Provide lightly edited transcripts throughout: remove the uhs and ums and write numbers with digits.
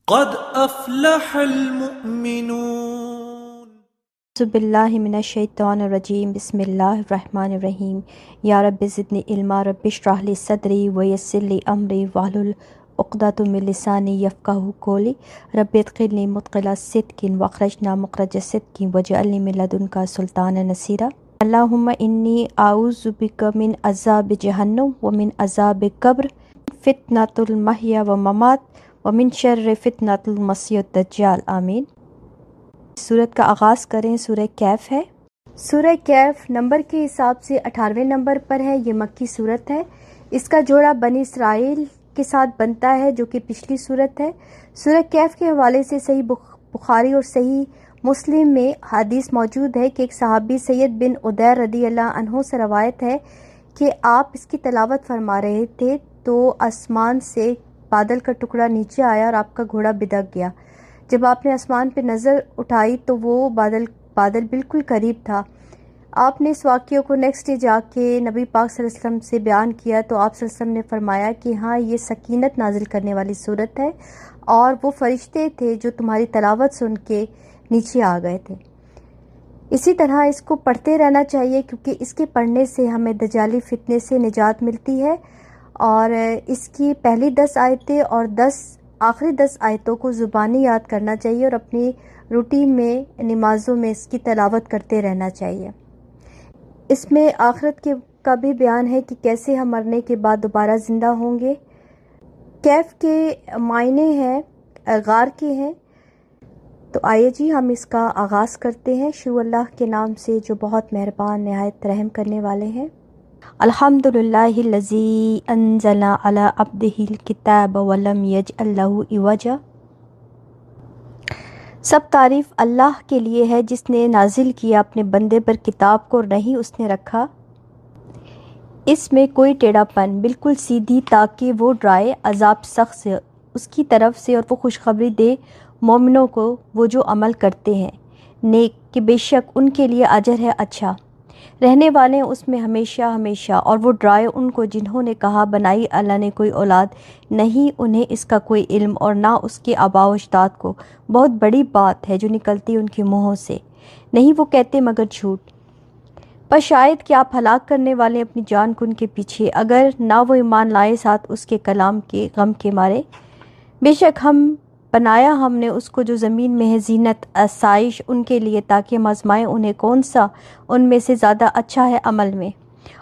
قد افلح المؤمنون۔ اعوذ باللہ من الشیطان الرجیم، بسم اللہ الرحمن الرحیم۔ یا رب زدنی علما، رب اشرح لی صدری ویسر لی امری واحلل عقدۃ من لسانی یفقہوا قولی۔ رب ادخلنی مدخل صدق واخرجنا مخرج صدق واجعلنی من لدنک سلطانا نصیرا۔ اللہم انی اعوذ بک من عذاب جہنم ومن عذاب قبر، فتنۃ المحیا والممات ومن شر فتنۃ المسیح الدجال، آمین۔ سورت کا آغاز کریں۔ سورہ کہف ہے۔ سورہ کہف نمبر کے حساب سے 18ویں نمبر پر ہے۔ یہ مکی صورت ہے۔ اس کا جوڑا بنی اسرائیل کے ساتھ بنتا ہے جو کہ پچھلی صورت ہے۔ سورہ کہف کے حوالے سے صحیح بخاری اور صحیح مسلم میں حدیث موجود ہے کہ ایک صحابی سید بن عدیر رضی اللہ عنہ سے روایت ہے کہ آپ اس کی تلاوت فرما رہے تھے تو آسمان سے بادل کا ٹکڑا نیچے آیا اور آپ کا گھوڑا بدک گیا۔ جب آپ نے آسمان پہ نظر اٹھائی تو وہ بادل بالکل قریب تھا۔ آپ نے اس واقعے کو نیکسٹ ڈے جا کے نبی پاک صلی اللہ علیہ وسلم سے بیان کیا تو آپ صلی اللہ علیہ وسلم نے فرمایا کہ ہاں، یہ سکینت نازل کرنے والی صورت ہے اور وہ فرشتے تھے جو تمہاری تلاوت سن کے نیچے آ گئے تھے۔ اسی طرح اس کو پڑھتے رہنا چاہیے کیونکہ اس کے پڑھنے سے ہمیں دجالی فتنے سے نجات ملتی ہے، اور اس کی پہلی 10 آیتیں اور آخری 10 آیتوں کو زبانی یاد کرنا چاہیے اور اپنی روٹین میں نمازوں میں اس کی تلاوت کرتے رہنا چاہیے۔ اس میں آخرت کا بھی بیان ہے کہ کیسے ہم مرنے کے بعد دوبارہ زندہ ہوں گے۔ کیف کے معنی ہیں غار کے ہیں۔ تو آئیے جی ہم اس کا آغاز کرتے ہیں شروع اللہ کے نام سے جو بہت مہربان نہایت رحم کرنے والے ہیں۔ الحمد للہ الذی انزل علی عبدہ الکتاب ولم یجعل لہ عوجا۔ سب تعریف اللہ کے لیے ہے جس نے نازل کیا اپنے بندے پر کتاب کو اور نہیں اس نے رکھا اس میں کوئی ٹیڑھا پن، بالکل سیدھی، تاکہ وہ ڈرائے عذاب سخت سے اس کی طرف سے اور وہ خوشخبری دے مومنوں کو، وہ جو عمل کرتے ہیں نیک، کہ بے شک ان کے لیے اجر ہے اچھا، رہنے والے اس میں ہمیشہ ہمیشہ، اور وہ ڈرائے ان کو جنہوں نے کہا بنائی اللہ نے کوئی اولاد، نہیں انہیں اس کا کوئی علم اور نہ اس کے آباء و اجداد کو، بہت بڑی بات ہے جو نکلتی ان کے منہوں سے، نہیں وہ کہتے مگر جھوٹ۔ پر شاید کہ آپ ہلاک کرنے والے اپنی جان کو ان کے پیچھے، اگر نہ وہ ایمان لائے ساتھ اس کے کلام کے غم کے مارے، بے شک بنایا ہم نے اس کو جو زمین میں ہے زینت آسائش ان کے لیے، تاکہ ہم آزمائیں انہیں کون سا ان میں سے زیادہ اچھا ہے عمل میں،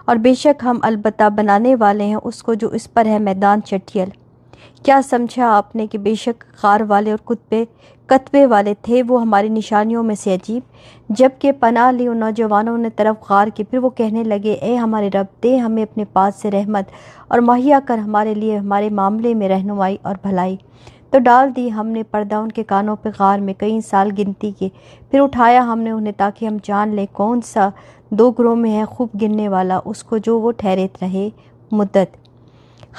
اور بے شک ہم البتہ بنانے والے ہیں اس کو جو اس پر ہے میدان چٹیل۔ کیا سمجھا آپ نے کہ بے شک غار والے اور کتبے والے تھے وہ ہماری نشانیوں میں سے عجیب، جب کہ پناہ لی ان نوجوانوں نے طرف غار کے، پھر وہ کہنے لگے اے ہمارے رب، دے ہمیں اپنے پاس سے رحمت اور مہیا کر ہمارے لیے ہمارے معاملے میں رہنمائی اور بھلائی۔ تو ڈال دی ہم نے پردہ ان کے کانوں پہ غار میں کئی سال گنتی کے، پھر اٹھایا ہم نے انہیں تاکہ ہم جان لیں کون سا 2 گروہ میں ہے خوب گننے والا اس کو جو وہ ٹھہرے رہے مدت۔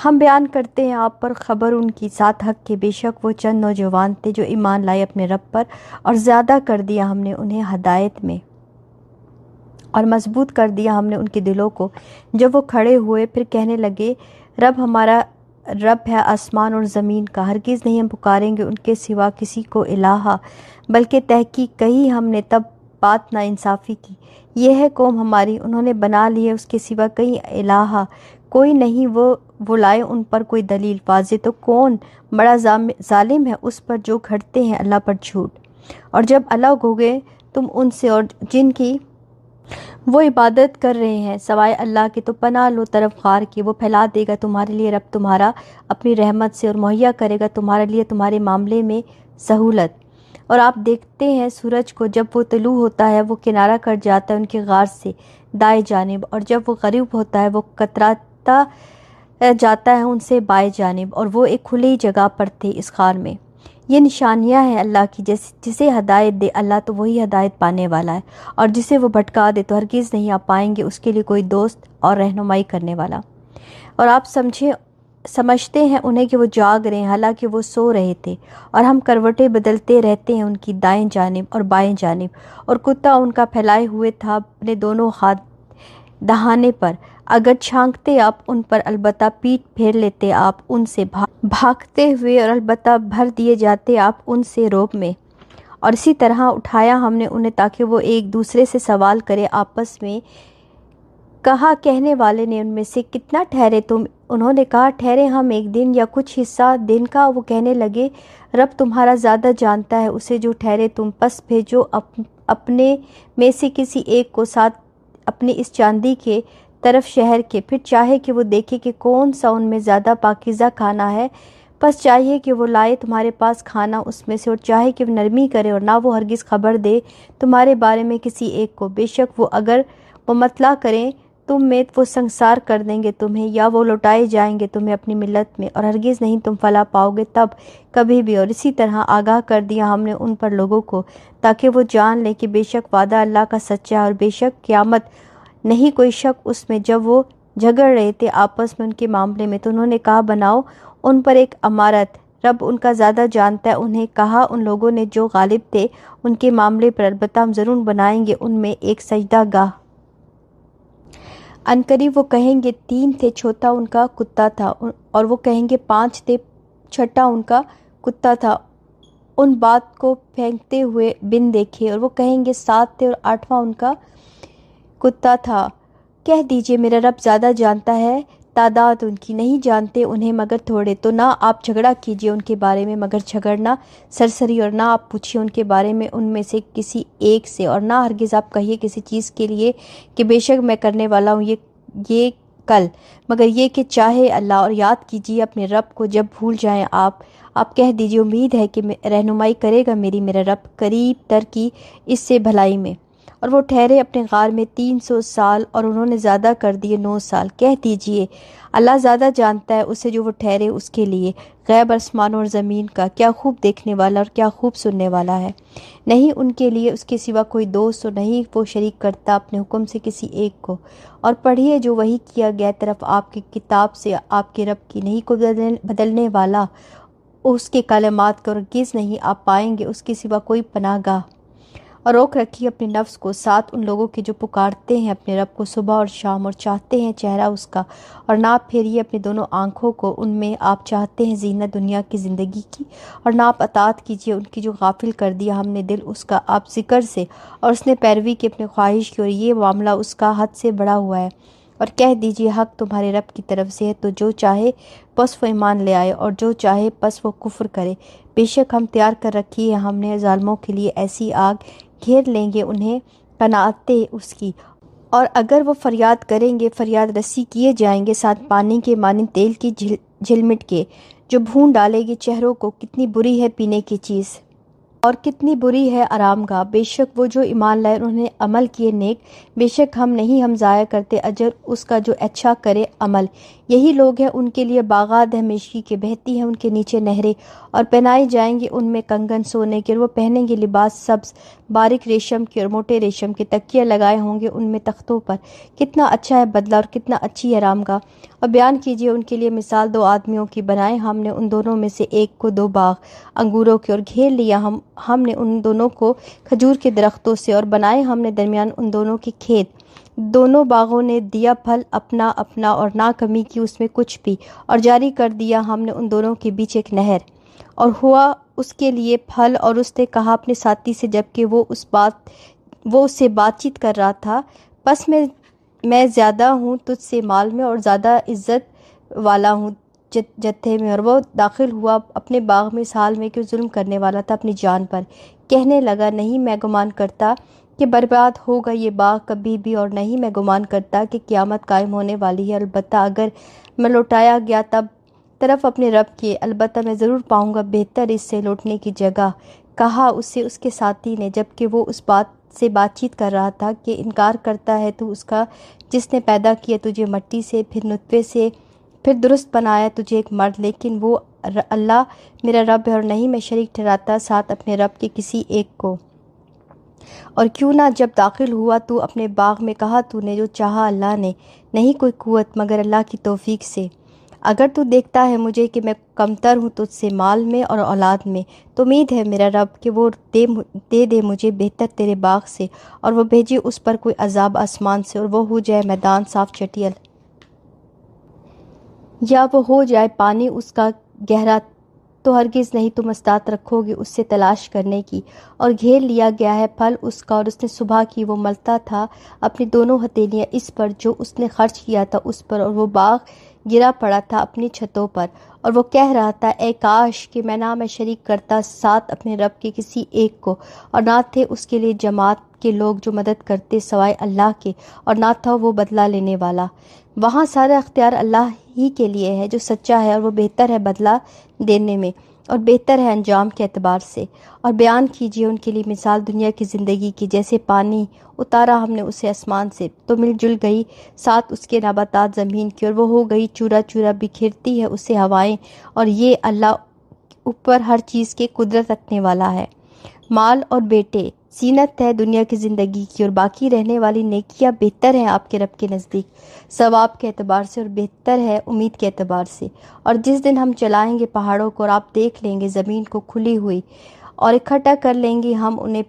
ہم بیان کرتے ہیں آپ پر خبر ان کی ساتھ حق کے، بے شک وہ چند نوجوان تھے جو ایمان لائے اپنے رب پر، اور زیادہ کر دیا ہم نے انہیں ہدایت میں اور مضبوط کر دیا ہم نے ان کے دلوں کو۔ جب وہ کھڑے ہوئے پھر کہنے لگے رب ہمارا رب ہے آسمان اور زمین کا، ہرگز نہیں ہم پکاریں گے ان کے سوا کسی کو الہا، بلکہ تحقیق کہی ہم نے تب بات نا انصافی کی۔ یہ ہے قوم ہماری، انہوں نے بنا لیے اس کے سوا کئی الہا، کوئی نہیں وہ لائے ان پر کوئی دلیل واضح، تو کون بڑا ظالم ہے اس پر جو گھڑتے ہیں اللہ پر جھوٹ۔ اور جب الگ ہو گئے تم ان سے اور جن کی وہ عبادت کر رہے ہیں سوائے اللہ کے، تو پناہ لو طرف غار کے، وہ پھیلا دے گا تمہارے لیے رب تمہارا اپنی رحمت سے، اور مہیا کرے گا تمہارے لیے تمہارے معاملے میں سہولت۔ اور آپ دیکھتے ہیں سورج کو جب وہ طلوع ہوتا ہے وہ کنارہ کر جاتا ہے ان کے غار سے دائیں جانب، اور جب وہ غروب ہوتا ہے وہ کتراتا جاتا ہے ان سے بائیں جانب، اور وہ ایک کھلی جگہ پر تھے اس غار میں۔ یہ نشانیاں ہیں اللہ کی، جسے ہدایت دے اللہ تو وہی ہدایت پانے والا ہے، اور جسے وہ بھٹکا دے تو ہرگز نہیں آپ پائیں گے اس کے لیے کوئی دوست اور رہنمائی کرنے والا۔ اور آپ سمجھتے ہیں انہیں کہ وہ جاگ رہے ہیں، حالانکہ وہ سو رہے تھے، اور ہم کروٹیں بدلتے رہتے ہیں ان کی دائیں جانب اور بائیں جانب، اور کتا ان کا پھیلائے ہوئے تھا اپنے دونوں ہاتھ دہانے پر، اگر چھانکتے آپ ان پر، البتہ پیٹھ پھیر لیتے آپ ان سے بھاگتے ہوئے، اور البتہ بھر دیے جاتے آپ ان سے روب میں۔ اور اسی طرح اٹھایا ہم نے انہیں تاکہ وہ ایک دوسرے سے سوال کرے آپس میں۔ کہا کہنے والے نے ان میں سے، کتنا ٹھہرے تم؟ انہوں نے کہا، ٹھہرے ہم ایک دن یا کچھ حصہ دن کا۔ وہ کہنے لگے، رب تمہارا زیادہ جانتا ہے اسے جو ٹھہرے تم، پس بھیجو اپنے میں سے کسی ایک کو ساتھ اپنے اس چاندی کے طرف شہر کے، پھر چاہے کہ وہ دیکھے کہ کون سا ان میں زیادہ پاکیزہ کھانا ہے، پس چاہیے کہ وہ لائے تمہارے پاس کھانا اس میں سے، اور چاہے کہ وہ نرمی کرے اور نہ وہ ہرگز خبر دے تمہارے بارے میں کسی ایک کو۔ بے شک وہ اگر وہ مطلع کریں تم میں، وہ سنگسار کر دیں گے تمہیں، یا وہ لوٹائے جائیں گے تمہیں اپنی ملت میں، اور ہرگز نہیں تم فلاح پاؤ گے تب کبھی بھی۔ اور اسی طرح آگاہ کر دیا ہم نے ان پر لوگوں کو، تاکہ وہ جان لیں کہ بے شک وعدہ اللہ کا سچا ہے، اور بے شک قیامت نہیں کوئی شک اس میں۔ جب وہ جھگڑ رہے تھے آپس میں ان کے معاملے میں، تو انہوں نے کہا، بناؤ ان پر ایک امارت، رب ان کا زیادہ جانتا ہے۔ انہیں کہا ان لوگوں نے جو غالب تھے ان کے معاملے پر، البتہ ہم ضرور بنائیں گے ان میں ایک سجدہ گاہ۔ عنقریب وہ کہیں گے 3 تھے، چوتھا ان کا کتا تھا، اور وہ کہیں گے 5 تھے، چھٹا ان کا کتا تھا، ان بات کو پھینکتے ہوئے بن دیکھے۔ اور وہ کہیں گے 7 تھے اور 8واں ان کا کتا تھا۔ کہہ دیجئے میرا رب زیادہ جانتا ہے تعداد ان کی، نہیں جانتے انہیں مگر تھوڑے۔ تو نہ آپ جھگڑا کیجئے ان کے بارے میں مگر جھگڑنا سرسری، اور نہ آپ پوچھیے ان کے بارے میں ان میں سے کسی ایک سے، اور نہ ہرگز آپ کہیے کسی چیز کے لیے کہ بے شک میں کرنے والا ہوں یہ کل، مگر یہ کہ چاہے اللہ۔ اور یاد کیجئے اپنے رب کو جب بھول جائیں آپ کہہ دیجئے، امید ہے کہ رہنمائی کرے گا میرا رب قریب تر کی اس سے بھلائی میں۔ اور وہ ٹھہرے اپنے غار میں 300 سال، اور انہوں نے زیادہ کر دیے 9 سال۔ کہہ دیجئے اللہ زیادہ جانتا ہے اسے جو وہ ٹھہرے اس کے لیے۔ غیب آسمانوں اور زمین کا کیا خوب دیکھنے والا اور کیا خوب سننے والا ہے۔ نہیں ان کے لیے اس کے سوا کوئی دوست، اور نہیں وہ شریک کرتا اپنے حکم سے کسی ایک کو۔ اور پڑھیے جو وحی کیا گیا طرف آپ کی کتاب سے آپ کے رب کی، نہیں کوئی بدلنے والا اس کے کلمات کا، اور ہرگز نہیں آپ پائیں گے اس کے سوا کوئی پناہ گاہ۔ اور روک رکھیے اپنے نفس کو ساتھ ان لوگوں کے جو پکارتے ہیں اپنے رب کو صبح اور شام، اور چاہتے ہیں چہرہ اس کا، اور نہ آپ پھیریے اپنی دونوں آنکھوں کو ان میں آپ چاہتے ہیں زینت دنیا کی زندگی کی، اور نہ آپ اطاعت کیجیے ان کی جو غافل کر دیا ہم نے دل اس کا آپ ذکر سے، اور اس نے پیروی کی اپنے خواہش کی، اور یہ معاملہ اس کا حد سے بڑا ہوا ہے۔ اور کہہ دیجیے حق تمہارے رب کی طرف سے ہے، تو جو چاہے پس وہ ایمان لے آئے، اور جو چاہے پس وہ کفر کرے۔ بے شک ہم تیار کر رکھی ہے ہم نے ظالموں کے لیے ایسی آگ، گھیر لیں گے انہیں قناعتیں اس کی، اور اگر وہ فریاد کریں گے فریاد رسی کیے جائیں گے، ساتھ پانی کے مانند تیل کی جھلمٹ کے جو بھون ڈالے گی چہروں کو۔ کتنی بری ہے پینے کی چیز، اور کتنی بری ہے آرام گاہ۔ بے شک وہ جو ایمان لائے انہوں نے عمل کیے نیک، بے شک ہم ضائع کرتے اجر اس کا جو اچھا کرے عمل۔ یہی لوگ ہیں ان کے لیے باغات ہمیشگی کے، بہتی ہیں ان کے نیچے نہریں، اور پہنائے جائیں گے ان میں کنگن سونے کے، اور وہ پہنیں گے لباس سبز باریک ریشم کے اور موٹے ریشم کے، تکیے لگائے ہوں گے ان میں تختوں پر۔ کتنا اچھا ہے بدلہ اور کتنا اچھی آرام گاہ۔ اور بیان کیجیے ان کے لیے مثال 2 آدمیوں کی، بنائے ہم نے ان دونوں میں سے ایک کو 2 باغ انگوروں کے، اور گھیر لیا ہم نے ان دونوں کو کھجور کے درختوں سے، اور بنائے ہم نے درمیان ان دونوں کے کھیت۔ دونوں باغوں نے دیا پھل اپنا اپنا، اور نہ کمی کی اس میں کچھ بھی، اور جاری کر دیا ہم نے ان دونوں کے بیچ ایک نہر، اور ہوا اس کے لیے پھل۔ اور اس نے کہا اپنے ساتھی سے جبکہ وہ اس سے بات چیت کر رہا تھا، پس میں زیادہ ہوں تجھ سے مال میں، اور زیادہ عزت والا ہوں جتھے میں۔ اور وہ داخل ہوا اپنے باغ میں اس حال میں کہ ظلم کرنے والا تھا اپنی جان پر۔ کہنے لگا نہیں میں گمان کرتا کہ برباد ہوگا یہ باغ کبھی بھی، اور نہیں میں گمان کرتا کہ قیامت قائم ہونے والی ہے۔ البتہ اگر میں لوٹایا گیا تب طرف اپنے رب کے، البتہ میں ضرور پاؤں گا بہتر اس سے لوٹنے کی جگہ۔ کہا اسے اس کے ساتھی نے جبکہ وہ اس بات سے بات چیت کر رہا تھا کہ انکار کرتا ہے تو اس کا جس نے پیدا کیا تجھے مٹی سے، پھر نطفے سے، پھر درست بنایا تجھے ایک مرد۔ لیکن وہ اللہ میرا رب ہے، اور نہیں میں شریک ٹھہراتا ساتھ اپنے رب کے کسی ایک کو۔ اور کیوں نہ جب داخل ہوا تو اپنے باغ میں کہا تو نے جو چاہا اللہ نے، نہیں کوئی قوت مگر اللہ کی توفیق سے۔ اگر تو دیکھتا ہے مجھے کہ میں کمتر ہوں تجھ سے مال میں اور اولاد میں، تو امید ہے میرا رب کہ وہ دے مجھے بہتر تیرے باغ سے، اور وہ بھیجے اس پر کوئی عذاب آسمان سے، اور وہ ہو جائے میدان صاف چٹیل۔ یا وہ ہو جائے پانی اس کا گہرا، تو ہرگز نہیں تم استاد رکھو گے اس سے تلاش کرنے کی، اور گھیر لیا گیا ہے پھل اس کا، اور اس نے صبح کی وہ ملتا تھا اپنی دونوں ہتھیلیاں اس پر جو اس نے خرچ کیا تھا اس پر، اور وہ باغ گرا پڑا تھا اپنی چھتوں پر، اور وہ کہہ رہا تھا اے کاش کہ میں نہ شریک کرتا ساتھ اپنے رب کے کسی ایک کو، اور نہ تھے اس کے لیے جماعت کے لوگ جو مدد کرتے سوائے اللہ کے، اور نہ تھا وہ بدلہ لینے والا۔ وہاں سارا اختیار اللہ ہی کے لیے ہے جو سچا ہے، اور وہ بہتر ہے بدلہ دینے میں اور بہتر ہے انجام کے اعتبار سے۔ اور بیان کیجیے ان کے لیے مثال دنیا کی زندگی کی، جیسے پانی اتارا ہم نے اسے آسمان سے تو مل جل گئی ساتھ اس کے نباتات زمین کی، اور وہ ہو گئی چورا چورا، بکھیرتی ہے اسے ہوائیں، اور یہ اللہ اوپر ہر چیز کے قدرت رکھنے والا ہے۔ مال اور بیٹے زینت ہے دنیا کی زندگی کی، اور باقی رہنے والی نیکیاں بہتر ہیں آپ کے رب کے نزدیک ثواب کے اعتبار سے، اور بہتر ہے امید کے اعتبار سے۔ اور جس دن ہم چلائیں گے پہاڑوں کو، اور آپ دیکھ لیں گے زمین کو کھلی ہوئی، اور اکٹھا کر لیں گے ہم انہیں،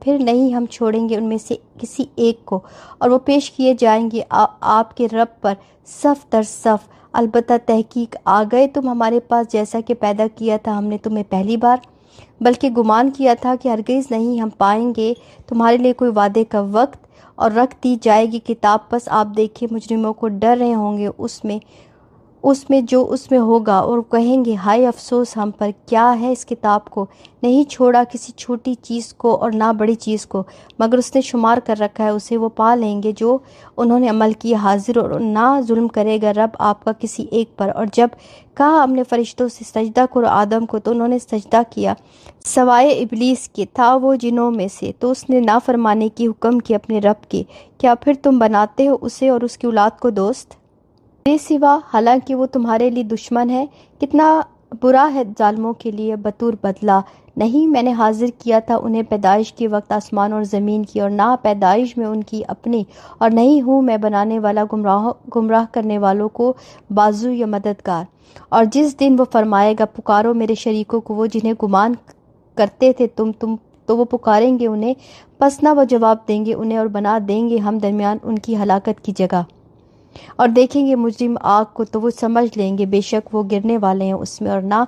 پھر نہیں ہم چھوڑیں گے ان میں سے کسی ایک کو، اور وہ پیش کیے جائیں گے آپ کے رب پر صف در صف۔ البتہ تحقیق آ گئے تم ہمارے پاس، جیسا کہ پیدا کیا تھا ہم نے تمہیں پہلی بار، بلکہ گمان کیا تھا کہ ہرگز نہیں ہم پائیں گے تمہارے لیے کوئی وعدے کا وقت، اور رکھ دی جائے گی کتاب، پس آپ دیکھیں مجرموں کو ڈر رہے ہوں گے اس میں جو اس میں ہوگا، اور کہیں گے ہائے افسوس ہم پر، کیا ہے اس کتاب کو، نہیں چھوڑا کسی چھوٹی چیز کو اور نہ بڑی چیز کو، مگر اس نے شمار کر رکھا ہے اسے، وہ پا لیں گے جو انہوں نے عمل کیا حاضر، اور نہ ظلم کرے گا رب آپ کا کسی ایک پر۔ اور جب کہا ہم نے فرشتوں سے سجدہ کرو آدم کو، تو انہوں نے سجدہ کیا سوائے ابلیس کے، تھا وہ جنوں میں سے، تو اس نے نافرمانی کی حکم کی اپنے رب کے۔ کیا پھر تم بناتے ہو اسے اور اس کی اولاد کو دوست بے سوا، حالانکہ وہ تمہارے لیے دشمن ہے؟ کتنا برا ہے ظالموں کے لیے بطور بدلہ۔ نہیں میں نے حاضر کیا تھا انہیں پیدائش کے وقت آسمان اور زمین کی، اور نہ پیدائش میں ان کی اپنی، اور نہیں ہوں میں بنانے والا گمراہ کرنے والوں کو بازو یا مددگار۔ اور جس دن وہ فرمائے گا پکارو میرے شریکوں کو، وہ جنہیں گمان کرتے تھے تم تو وہ پکاریں گے انہیں، پس نہ وہ جواب دیں گے انہیں، اور بنا دیں گے ہم درمیان ان کی ہلاکت کی جگہ۔ اور دیکھیں گے مجرم آگ کو، تو وہ سمجھ لیں گے بے شک وہ گرنے والے ہیں اس میں، اور نہ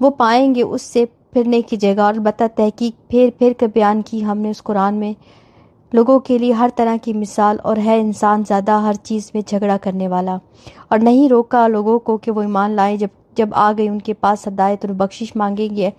وہ پائیں گے اس سے پھرنے کی جگہ۔ اور البتہ تحقیق پھر کر بیان کی ہم نے اس قرآن میں لوگوں کے لیے ہر طرح کی مثال، اور ہے انسان زیادہ ہر چیز میں جھگڑا کرنے والا۔ اور نہیں روکا لوگوں کو کہ وہ ایمان لائیں جب آ گئی ان کے پاس ہدایت، اور بخشش مانگیں گے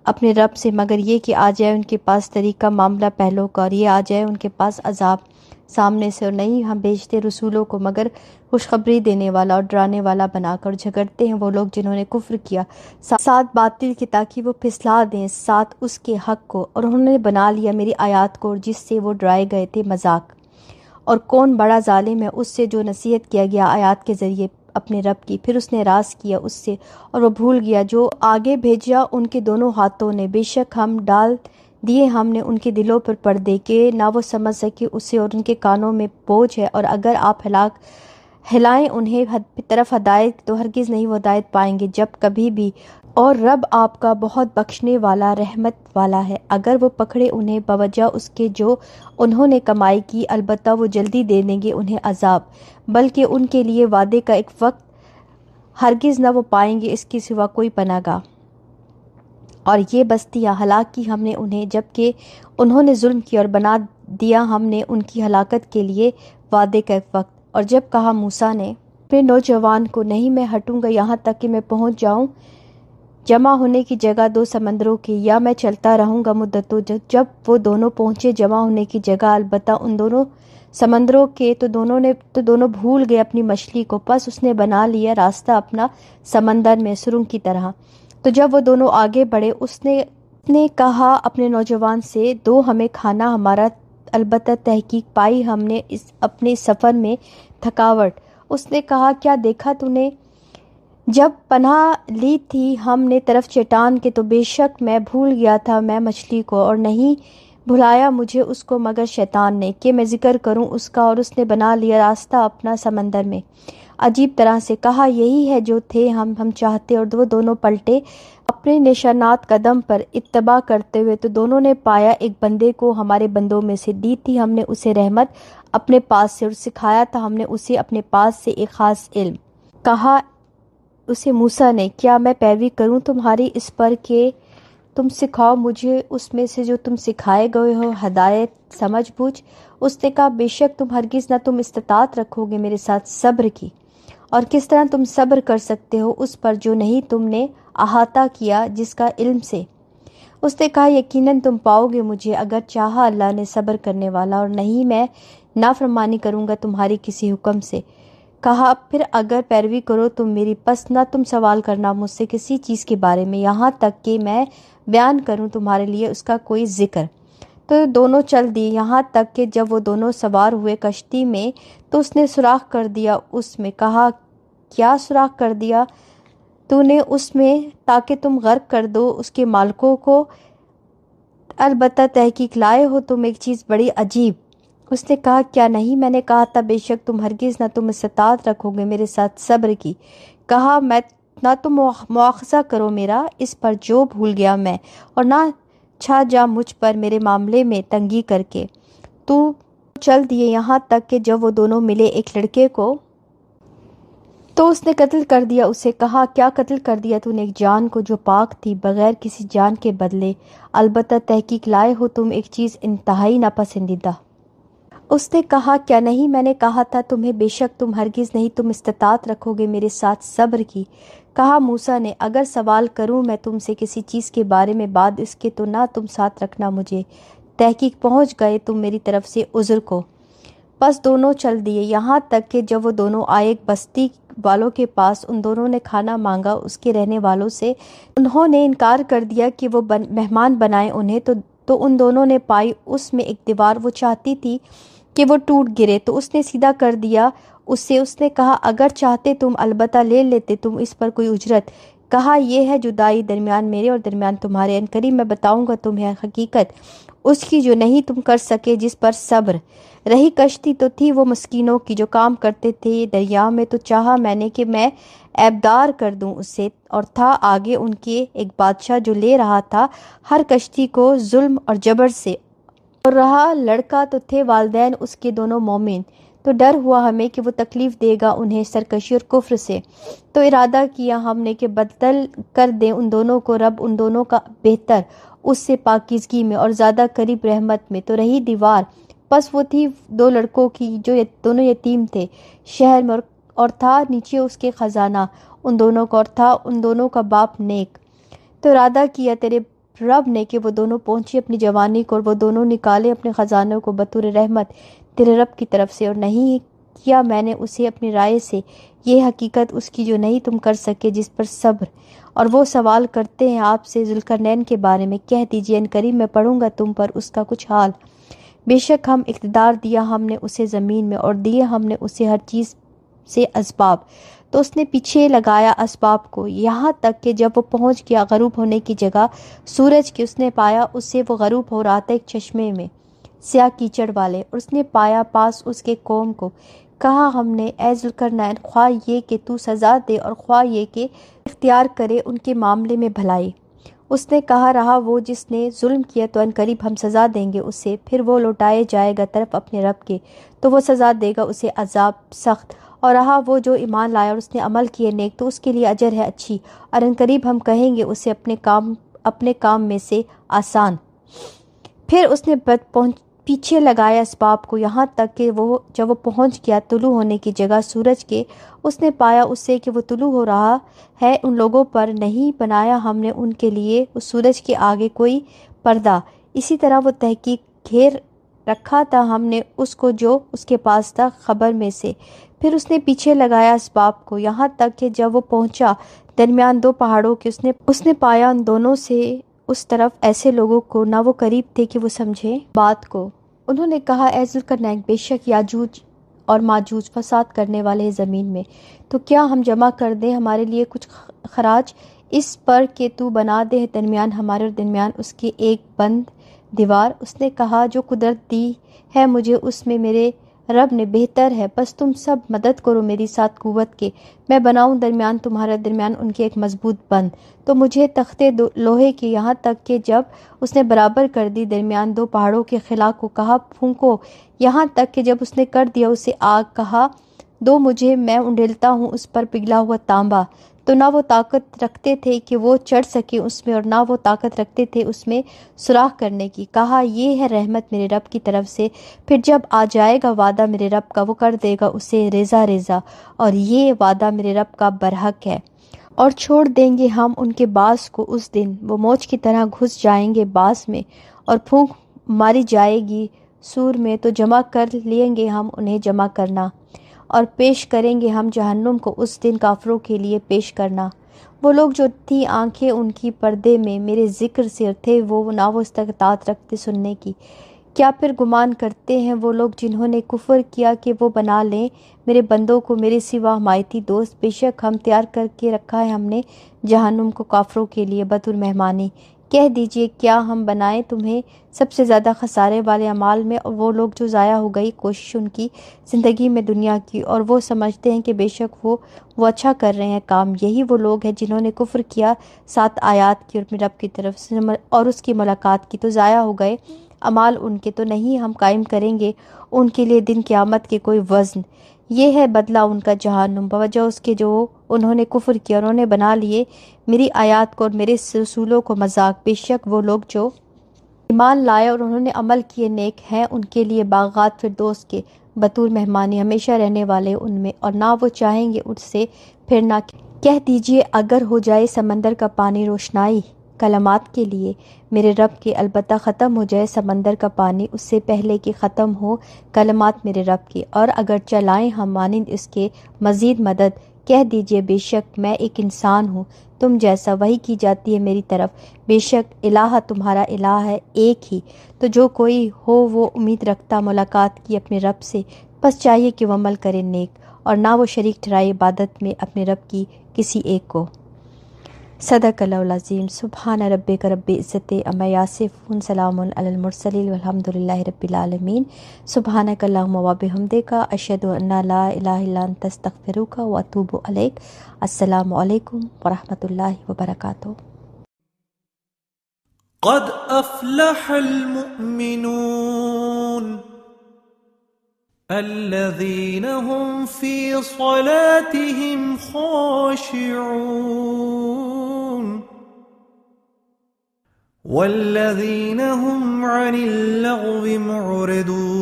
اپنے رب سے، مگر یہ کہ آ جائے ان کے پاس طریقہ معاملہ پہلو کا، اور یہ آ جائے ان کے پاس عذاب سامنے سے۔ اور نہیں ہم بھیجتے رسولوں کو مگر خوشخبری دینے والا اور ڈرانے والا بنا کر، جھگڑتے ہیں وہ لوگ جنہوں نے کفر کیا ساتھ باطل کی، تاکہ وہ پھسلا دیں ساتھ اس کے حق کو، اور انہوں نے بنا لیا میری آیات کو، اور جس سے وہ ڈرائے گئے تھے مذاق۔ اور کون بڑا ظالم ہے اس سے جو نصیحت کیا گیا آیات کے ذریعے اپنے رب کی، پھر اس نے راز کیا اس سے اور وہ بھول گیا جو آگے بھیجا ان کے دونوں ہاتھوں نے۔ بے شک ہم ڈال دیے ہم نے ان کے دلوں پر پردے کہ نہ وہ سمجھ سکے اسے، اور ان کے کانوں میں بوجھ ہے، اور اگر آپ ہلائیں انہیں طرف ہدایت تو ہرگز نہیں وہ ہدایت پائیں گے جب کبھی بھی۔ اور رب آپ کا بہت بخشنے والا رحمت والا ہے۔ اگر وہ پکڑے انہیں بوجہ اس کے جو انہوں نے کمائی کی، البتہ وہ جلدی دے دیں گے انہیں عذاب، بلکہ ان کے لیے وعدے کا ایک وقت، ہرگز نہ وہ پائیں گے اس کے سوا کوئی پناہ گاہ۔ اور یہ بستیاں ہلاک کی ہم نے انہیں جبکہ انہوں نے ظلم کیا، اور بنا دیا ہم نے ان کی ہلاکت کے لیے وعدے کا ایک وقت۔ اور جب کہا موسیٰ نے اپنے نوجوان کو، نہیں میں ہٹوں گا یہاں تک کہ میں پہنچ جاؤں جمع ہونے کی جگہ دو سمندروں کی، یا میں چلتا رہوں گا مدتوں۔ جب وہ دونوں پہنچے جمع ہونے کی جگہ، البتہ ان دونوں سمندروں کے تو دونوں بھول گئے اپنی مچھلی کو، پس اس نے بنا لیا راستہ اپنا سمندر میں سرنگ کی طرح۔ تو جب وہ دونوں آگے بڑھے، اس نے کہا اپنے نوجوان سے، دو ہمیں کھانا ہمارا، البتہ تحقیق پائی ہم نے اپنے سفر میں تھکاوٹ۔ اس نے کہا کیا دیکھا تو نے؟ جب پناہ لی تھی ہم نے طرف چٹان کے، تو بے شک میں بھول گیا تھا میں مچھلی کو، اور نہیں بھلایا مجھے اس کو مگر شیطان نے، کہ میں ذکر کروں اس کا، اور اس نے بنا لیا راستہ اپنا سمندر میں عجیب طرح سے۔ کہا یہی ہے جو تھے ہم چاہتے، اور وہ دونوں پلٹے اپنے نشانات قدم پر اتباع کرتے ہوئے، تو دونوں نے پایا ایک بندے کو ہمارے بندوں میں سے، دی تھی ہم نے اسے رحمت اپنے پاس سے، اور سکھایا تھا ہم نے اسے اپنے پاس سے ایک خاص علم۔ کہا اسے موسیٰ نے، کیا میں پیروی کروں تمہاری اس پر کہ تم سکھاؤ مجھے اس میں سے جو تم سکھائے گئے ہو ہدایت سمجھ بوجھ؟ اس نے کہا، بے شک تم ہرگز نہ تم استطاعت رکھو گے میرے ساتھ صبر کی، اور کس طرح تم صبر کر سکتے ہو اس پر جو نہیں تم نے احاطہ کیا جس کا علم سے؟ اس نے کہا، یقیناً تم پاؤ گے مجھے اگر چاہا اللہ نے صبر کرنے والا، اور نہیں میں نافرمانی کروں گا تمہاری کسی حکم سے۔ کہا، پھر اگر پیروی کرو تم میری، پس نہ تم سوال کرنا مجھ سے کسی چیز کے بارے میں یہاں تک کہ میں بیان کروں تمہارے لیے اس کا کوئی ذکر۔ تو دونوں چل دیے یہاں تک کہ جب وہ دونوں سوار ہوئے کشتی میں تو اس نے سوراخ کر دیا اس میں۔ کہا، کیا سوراخ کر دیا تو نے اس میں تاکہ تم غرق کر دو اس کے مالکوں کو؟ البتہ تحقیق لائے ہو تم ایک چیز بڑی عجیب۔ اس نے کہا، کیا نہیں میں نے کہا تھا بے شک تم ہرگز نہ تم استطاعت رکھو گے میرے ساتھ صبر کی۔ کہا، میں نہ تم مواخذہ کرو میرا اس پر جو بھول گیا میں، اور نہ چھا جا مجھ پر میرے معاملے میں تنگی کر کے۔ تو چل دیے یہاں تک کہ جب وہ دونوں ملے ایک لڑکے کو تو اس نے قتل کر دیا اسے۔ کہا، کیا قتل کر دیا تو نے ایک جان کو جو پاک تھی بغیر کسی جان کے بدلے؟ البتہ تحقیق لائے ہو تم ایک چیز انتہائی ناپسندیدہ۔ اس نے کہا، کیا نہیں میں نے کہا تھا تمہیں بے شک تم ہرگز نہیں تم استطاعت رکھو گے میرے ساتھ صبر کی۔ کہا موسیٰ نے، اگر سوال کروں میں تم سے کسی چیز کے بارے میں بعد اس کے تو نہ تم ساتھ رکھنا مجھے، تحقیق پہنچ گئے تم میری طرف سے عذر کو۔ پس دونوں چل دیے یہاں تک کہ جب وہ دونوں آئے ایک بستی والوں کے پاس، ان دونوں نے کھانا مانگا اس کے رہنے والوں سے، انہوں نے انکار کر دیا کہ وہ مہمان بنائیں انہیں، تو ان دونوں نے پائی اس میں ایک دیوار، وہ چاہتی تھی کہ وہ ٹوٹ گرے تو اس نے سیدھا کر دیا اسے۔ اس نے کہا، اگر چاہتے تم البتہ لے لیتے تم اس پر کوئی اجرت۔ کہا، یہ ہے جدائی درمیان میرے اور درمیان تمہارے، عنقریب میں بتاؤں گا تمہیں حقیقت اس کی جو نہیں تم کر سکے جس پر صبر۔ رہی کشتی تو تھی وہ مسکینوں کی جو کام کرتے تھے دریا میں، تو چاہا میں نے کہ میں عیبدار کر دوں اسے، اور تھا آگے ان کے ایک بادشاہ جو لے رہا تھا ہر کشتی کو ظلم اور جبر سے، اور رہا لڑکا تو تھے والدین اس کے دونوں مومن۔ تو ڈر ہوا ہمیں کہ وہ تکلیف دے گا انہیں سرکشی اور کفر سے، تو ارادہ کیا ہم نے کہ بدل کر دیں ان دونوں کو رب ان دونوں کا بہتر اس سے پاکیزگی میں اور زیادہ قریب رحمت میں۔ تو رہی دیوار، پس وہ تھی دو لڑکوں کی جو دونوں یتیم تھے شہر میں، اور تھا نیچے اس کے خزانہ ان دونوں کا، اور تھا ان دونوں کا باپ نیک۔ تو ارادہ کیا تیرے رب نے کہ وہ دونوں پہنچی اپنی جوانی کو، اور وہ دونوں نکالے اپنے خزانوں کو بطور رحمت تیرے رب کی طرف سے، اور نہیں کیا میں نے اسے اپنی رائے سے، یہ حقیقت اس کی جو نہیں تم کر سکے جس پر صبر۔ اور وہ سوال کرتے ہیں آپ سے ذوالقرنین کے بارے میں، کہہ دیجئے عنقریب میں پڑھوں گا تم پر اس کا کچھ حال۔ بے شک ہم اقتدار دیا ہم نے اسے زمین میں، اور دیے ہم نے اسے ہر چیز سے اسباب۔ تو اس نے پیچھے لگایا اسباب کو یہاں تک کہ جب وہ پہنچ گیا غروب ہونے کی جگہ سورج کی، اس نے پایا اسے وہ غروب ہو رہا تھا ایک چشمے میں سیاہ کیچڑ والے، اور اس نے پایا پاس اس کے قوم کو۔ کہا ہم نے، اے ذوالقرنین، خواہ یہ کہ تو سزا دے اور خواہ یہ کہ اختیار کرے ان کے معاملے میں بھلائی۔ اس نے کہا، رہا وہ جس نے ظلم کیا تو عنقریب ہم سزا دیں گے اسے، پھر وہ لوٹائے جائے گا طرف اپنے رب کے، تو وہ سزا دے گا اسے عذاب سخت۔ اور رہا وہ جو ایمان لایا اور اس نے عمل کیے نیک، تو اس کے لیے اجر ہے اچھی، اور عنقریب ہم کہیں گے اسے اپنے کام میں سے آسان۔ پھر اس نے پیچھے لگایا اسباب کو یہاں تک کہ جب وہ پہنچ گیا طلوع ہونے کی جگہ سورج کے، اس نے پایا اسے کہ وہ طلوع ہو رہا ہے ان لوگوں پر، نہیں بنایا ہم نے ان کے لیے اس سورج کے آگے کوئی پردہ، اسی طرح وہ تحقیق گھیر رکھا تھا ہم نے اس کو جو اس کے پاس تھا خبر میں سے۔ پھر اس نے پیچھے لگایا اسباب کو یہاں تک کہ جب وہ پہنچا درمیان دو پہاڑوں کے، اس نے پایا ان دونوں سے اس طرف ایسے لوگوں کو نہ وہ قریب تھے کہ وہ سمجھے بات کو۔ انہوں نے کہا، اے ذوالقرنین، بے شک یاجوج اور ماجوج فساد کرنے والے ہیں زمین میں، تو کیا ہم جمع کر دیں ہمارے لیے کچھ خراج اس پر کہ تو بنا دے درمیان ہمارے اور درمیان اس کے ایک بند دیوار؟ اس نے کہا، جو قدرت دی ہے مجھے اس میں میرے رب نے بہتر ہے، بس تم سب مدد کرو میری ساتھ قوت کے، میں بناؤں درمیان تمہارے درمیان ان کے ایک مضبوط بند۔ تو مجھے تختے لوہے کے یہاں تک کہ جب اس نے برابر کر دی درمیان دو پہاڑوں کے خلا کو، کہا پھونکو، یہاں تک کہ جب اس نے کر دیا اسے آگ، کہا دو مجھے، میں انڈیلتا ہوں اس پر پگھلا ہوا تانبا۔ تو نہ وہ طاقت رکھتے تھے کہ وہ چڑھ سکے اس میں، اور نہ وہ طاقت رکھتے تھے اس میں سوراخ کرنے کی۔ کہا یہ ہے رحمت میرے رب کی طرف سے، پھر جب آ جائے گا وعدہ میرے رب کا، وہ کر دے گا اسے ریزہ ریزہ، اور یہ وعدہ میرے رب کا برحق ہے۔ اور چھوڑ دیں گے ہم ان کے باس کو اس دن، وہ موج کی طرح گھس جائیں گے باس میں، اور پھونک ماری جائے گی سور میں، تو جمع کر لیں گے ہم انہیں جمع کرنا، اور پیش کریں گے ہم جہنم کو اس دن کافروں کے لیے پیش کرنا۔ وہ لوگ جو تھی آنکھیں ان کی پردے میں میرے ذکر سے تھے، وہ نہ وہ استطاعت رکھتے سننے کی۔ کیا پھر گمان کرتے ہیں وہ لوگ جنہوں نے کفر کیا کہ وہ بنا لیں میرے بندوں کو میرے سوا حمایتی دوست؟ بے شک ہم تیار کر کے رکھا ہے ہم نے جہنم کو کافروں کے لیے بطور مہمانی۔ کہہ دیجئے کیا ہم بنائیں تمہیں سب سے زیادہ خسارے والے اعمال میں، اور وہ لوگ جو ضائع ہو گئی کوشش ان کی زندگی میں دنیا کی، اور وہ سمجھتے ہیں کہ بے شک وہ اچھا کر رہے ہیں کام۔ یہی وہ لوگ ہیں جنہوں نے کفر کیا 7 آیات کی اور اپنے رب کی طرف سے اور اس کی ملاقات کی، تو ضائع ہو گئے اعمال ان کے، تو نہیں ہم قائم کریں گے ان کے لیے دن قیامت کے کوئی وزن۔ یہ ہے بدلہ ان کا جہنم بوجہ اس کے جو انہوں نے کفر کیا، انہوں نے بنا لیے میری آیات کو اور میرے رسولوں کو مذاق۔ بے شک وہ لوگ جو ایمان لائے اور انہوں نے عمل کیے نیک ہیں، ان کے لیے باغات فردوس کے بطور مہمانی ہمیشہ رہنے والے ان میں، اور نہ وہ چاہیں گے اس سے پھرنا۔ کہہ دیجئے اگر ہو جائے سمندر کا پانی روشنائی کلمات کے لیے میرے رب کے، البتہ ختم ہو جائے سمندر کا پانی اس سے پہلے کہ ختم ہو کلمات میرے رب کی، اور اگر چلائیں ہم مانند اس کے مزید مدد۔ کہہ دیجئے بے شک میں ایک انسان ہوں تم جیسا، وحی کی جاتی ہے میری طرف، بے شک الہ تمہارا الہ ہے ایک ہی۔ تو جو کوئی ہو وہ امید رکھتا ملاقات کی اپنے رب سے، بس چاہیے کہ وہ عمل کرے نیک، اور نہ وہ شریک ٹھہرائے عبادت میں اپنے رب کی کسی ایک کو۔ صدق اللہ العظیم۔ سبحان ربک رب العزت عما یصفون، سلام علی المرسلین والحمد للہ رب العالمین۔ سبحانک اللہم وبحمدک، اشہد ان لا الہ الا انت، استغفرک واتوب الیک۔ السلام علیکم ورحمۃ اللہ وبرکاتہ۔ قد أفلح المؤمنون الذين هم في صلاتهم خاشعون والذين هم عن اللغو معرضون